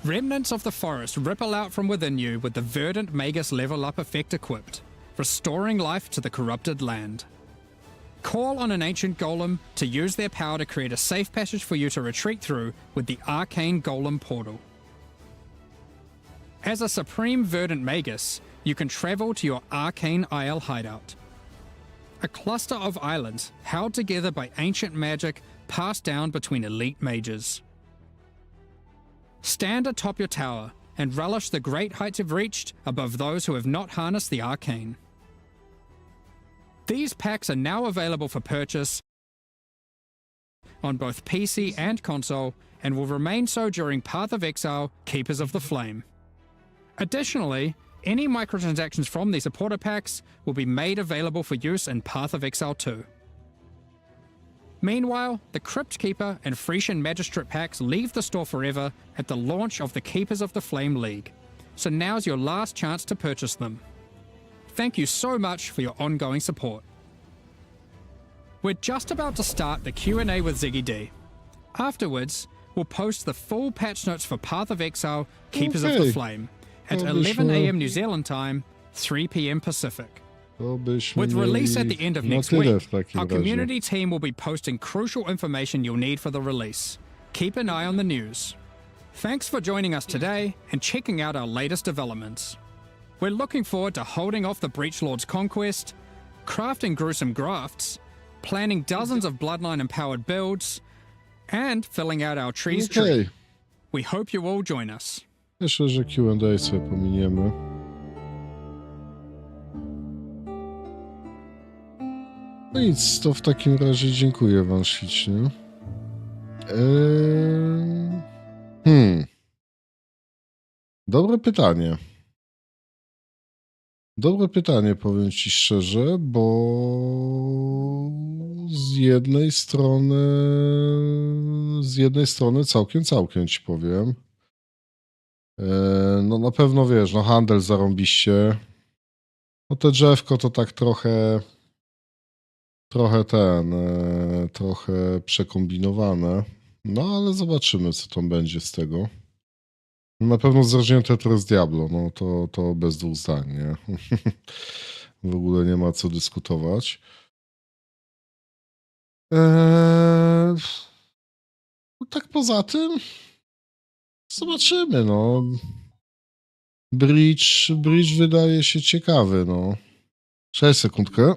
Remnants of the forest ripple out from within you with the Verdant Magus level up effect equipped, restoring life to the corrupted land. Call on an ancient golem to use their power to create a safe passage for you to retreat through with the Arcane Golem Portal. As a Supreme Verdant Magus, you can travel to your Arcane Isle hideout. A cluster of islands held together by ancient magic passed down between elite mages. Stand atop your tower and relish the great heights you've reached above those who have not harnessed the arcane. These packs are now available for purchase on both PC and console and will remain so during Path of Exile Keepers of the Flame. Additionally, any microtransactions from these supporter packs will be made available for use in Path of Exile 2. Meanwhile, the Crypt Keeper and Frisian Magistrate packs leave the store forever at the launch of the Keepers of the Flame League, so now's your last chance to purchase them. Thank you so much for your ongoing support. We're just about to start the Q&A with Ziggy D. Afterwards, we'll post the full patch notes for Path of Exile Keepers of the Flame at 11 AM New Zealand time, 3 PM Pacific. With release at the end of next week, our community team will be posting crucial information you'll need for the release. Keep an eye on the news. Thanks for joining us today and checking out our latest developments. We're looking forward to holding off the Breachlord's conquest, crafting gruesome grafts, planning dozens of Bloodline-empowered builds, and filling out our trees tree. We hope you all join us. Myślę, że Q&A sobie pominiemy. No nic, to w takim razie dziękuję wam ślicznie. Dobre pytanie. Dobre pytanie, powiem ci szczerze, bo z jednej strony całkiem ci powiem. No na pewno wiesz, no handel zarąbiście. No te drzewko to tak trochę przekombinowane. No ale zobaczymy, co tam będzie z tego. Na pewno zrżnięte to jest Diablo, no to bez dwóch zdań, nie? W ogóle nie ma co dyskutować. No tak poza tym zobaczymy, no. Bridge wydaje się ciekawy, no. 6 sekundkę.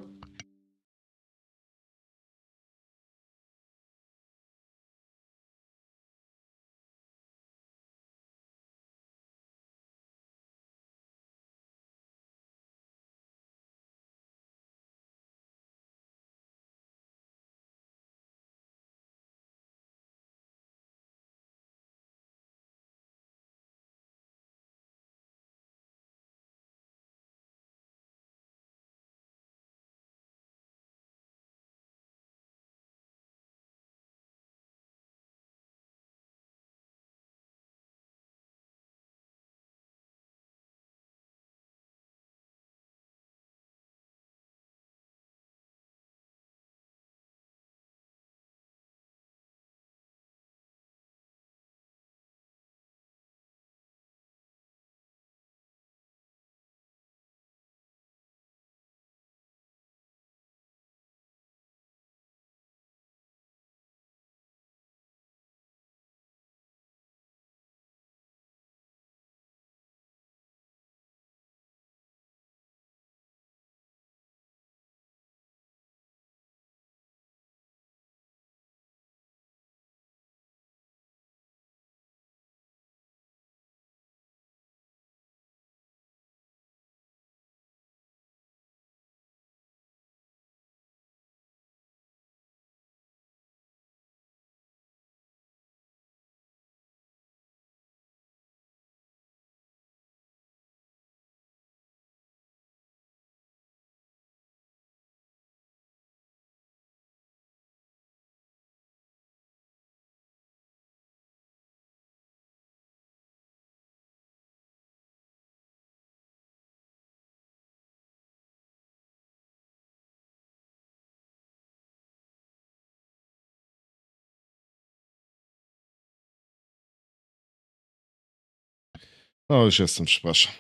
No już jestem, przepraszam.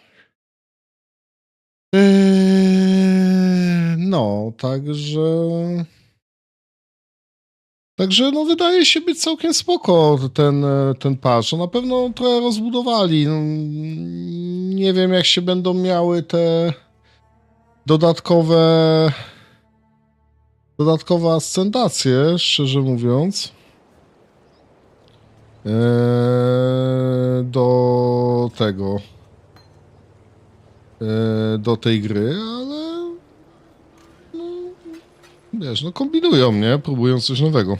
No, także... Także no wydaje się być całkiem spoko ten patch. No, na pewno trochę rozbudowali. No, nie wiem jak się będą miały te dodatkowe ascendacje, szczerze mówiąc. Do tego. Do tej gry, ale no, wiesz, no kombinują, nie? Próbują coś nowego.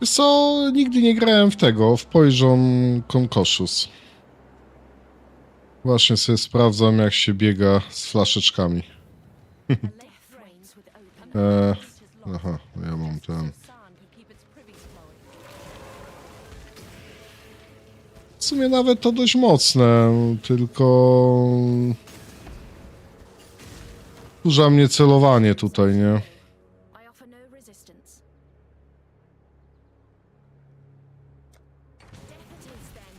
Wiesz co, nigdy nie grałem w tego, w Poison Concoursus. Właśnie sobie sprawdzam, jak się biega z flaszeczkami. Aha, ja mam ten. W sumie nawet to dość mocne, tylko... Wkurza mnie celowanie tutaj, nie? I offer no resistance. Deputies, then.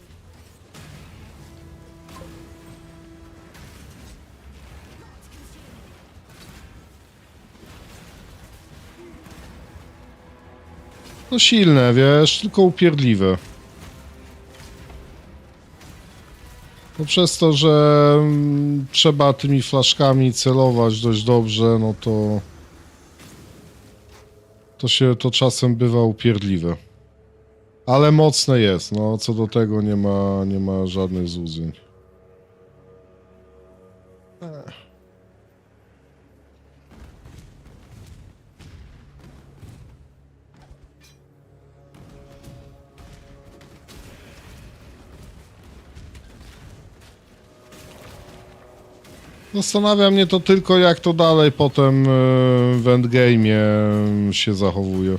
Not consuming. No silne, wiesz, tylko upierdliwe. No przez to, że trzeba tymi flaszkami celować dość dobrze, no to czasem bywa upierdliwe. Ale mocne jest, no co do tego nie ma żadnych złudzeń. Zastanawia mnie to tylko, jak to dalej potem w endgame'ie się zachowuje.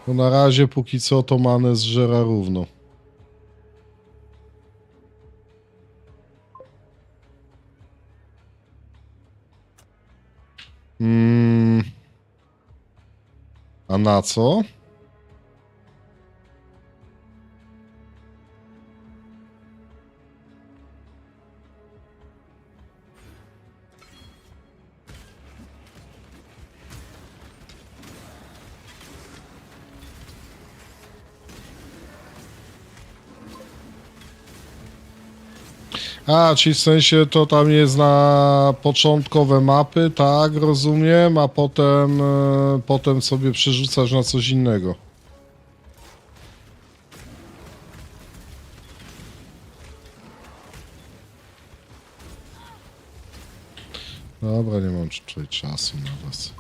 Bo na razie póki co to manę zżera równo. A na co? A, czyli w sensie to tam jest na początkowe mapy, tak, rozumiem, a potem sobie przerzucasz na coś innego. Dobra, nie mam tutaj czasu na was.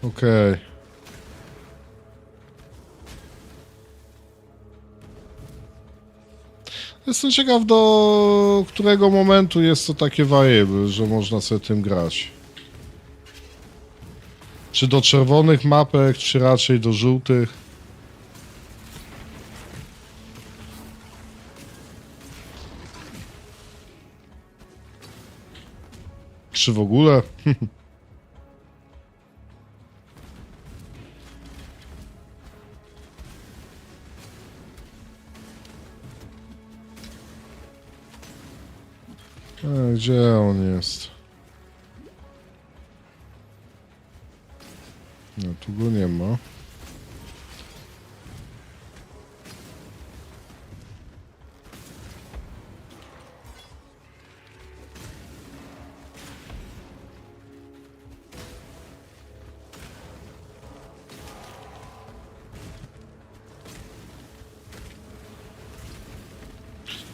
Okej. Jestem ciekaw, do którego momentu jest to takie viable, że można sobie tym grać. Czy do czerwonych mapek, czy raczej do żółtych? Czy w ogóle? Gdzie on jest? No, tu go nie ma.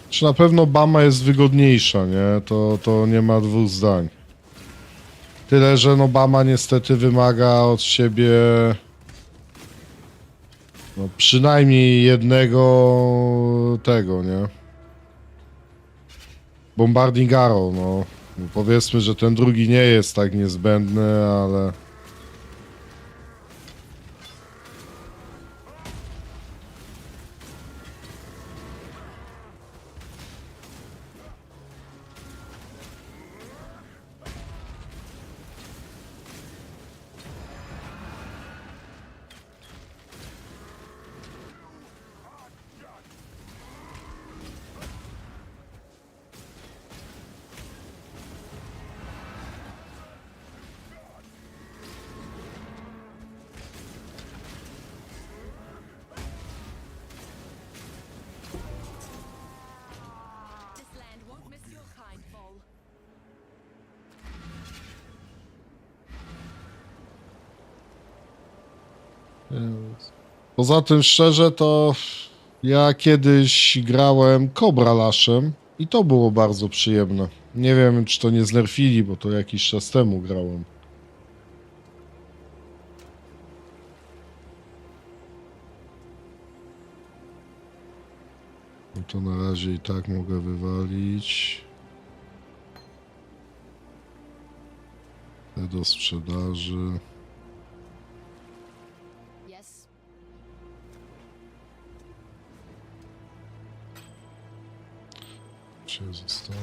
Czy na pewno Bama jest wygodniejsza, nie? To nie ma dwóch zdań. Tyle, że no Bama niestety wymaga od ciebie No przynajmniej jednego tego, nie? Bombarding Arrow, no. No powiedzmy, że ten drugi nie jest tak niezbędny, ale... This land won't miss your kind, Vol. Poza tym szczerze to ja kiedyś grałem Cobra Lashem i to było bardzo przyjemne. Nie wiem, czy to nie znerfili, bo to jakiś czas temu grałem. No to na razie i tak mogę wywalić. Te do sprzedaży. Yes. Się zostało.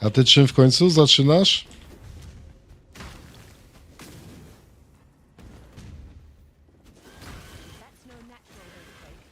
A ty czym w końcu zaczynasz? That's no natural earthquake.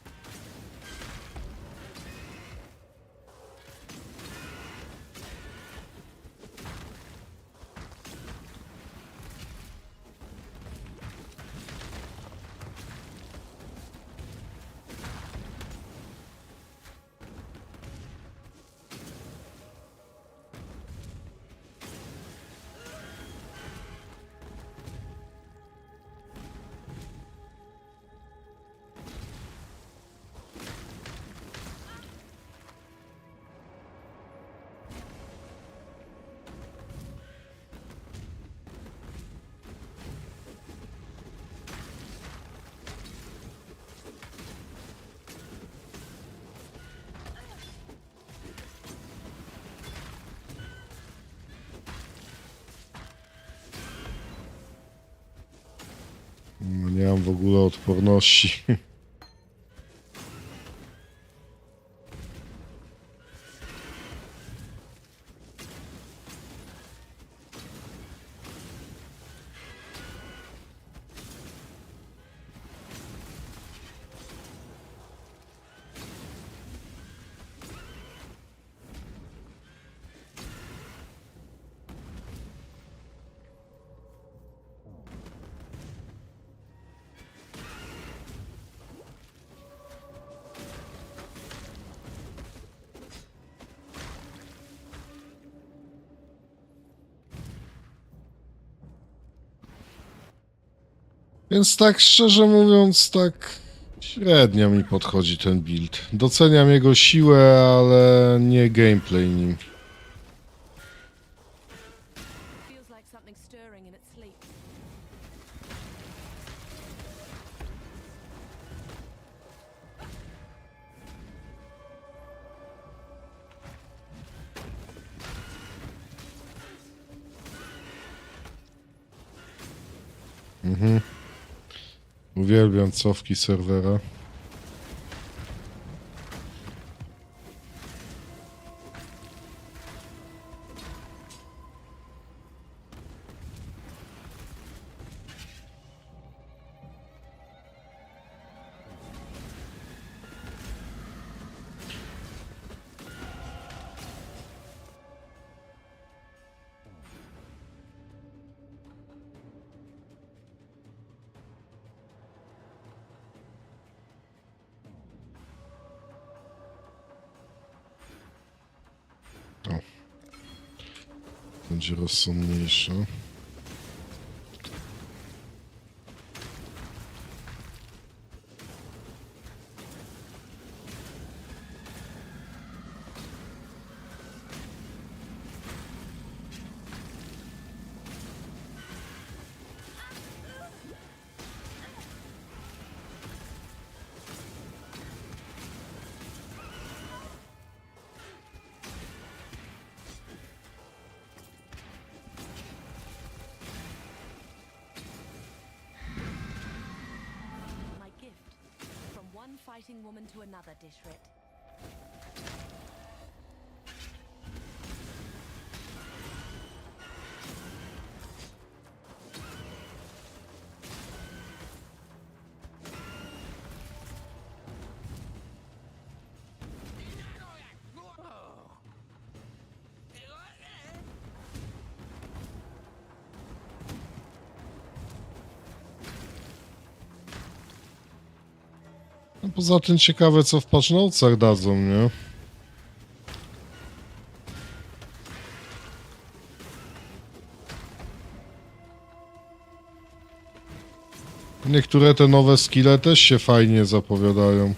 No, nie mam w ogóle odporności. Więc tak szczerze mówiąc, tak średnio mi podchodzi ten build. Doceniam jego siłę, ale nie gameplay nim. Feels like something stirring in its sleep. Uwielbiam cofki serwera. O. Będzie rozsądniejsze. fighting woman to another, Dishrit. No poza tym ciekawe, co w patch notesach dadzą, nie? Niektóre te nowe skille też się fajnie zapowiadają.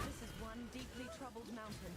This is one deeply troubled mountain.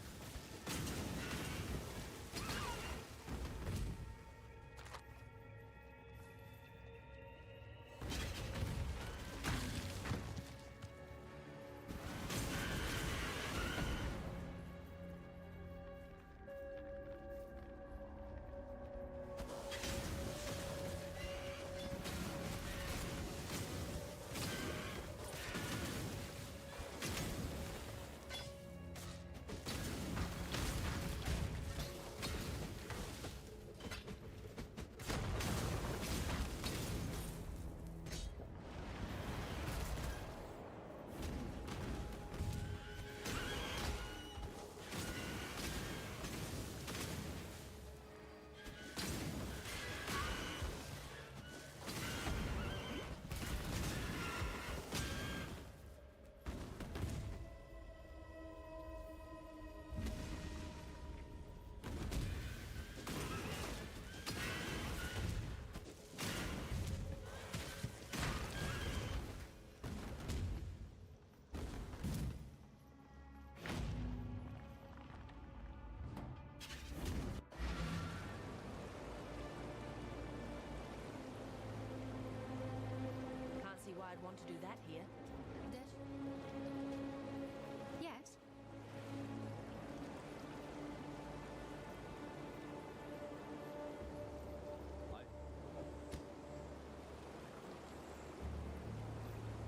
Can't see why I'd want to do that here. Yes.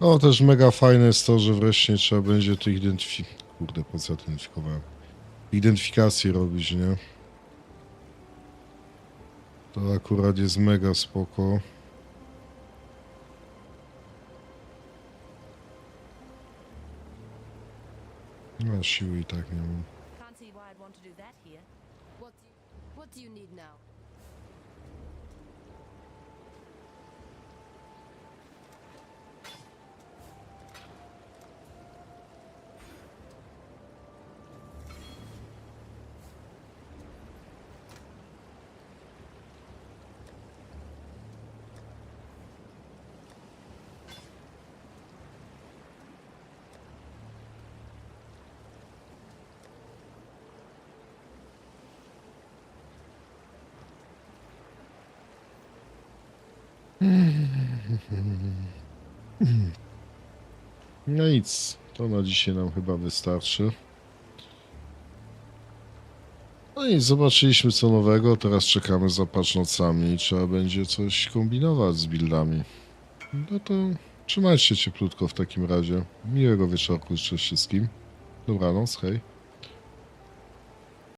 No też mega fajne jest to, że wreszcie nie trzeba będzie tych Kurde, po co ja to identyfikowałem? Identyfikację robić, nie? To akurat jest mega spoko. No siły i tak nie mam. Can't see why I'd want to do that here. What do you need now? No nic, to na dzisiaj nam chyba wystarczy. No i zobaczyliśmy co nowego, teraz czekamy za patch notesami i trzeba będzie coś kombinować z buildami. No to trzymajcie się cieplutko w takim razie. Miłego wieczorku życzę wszystkim. Dobranoc, hej.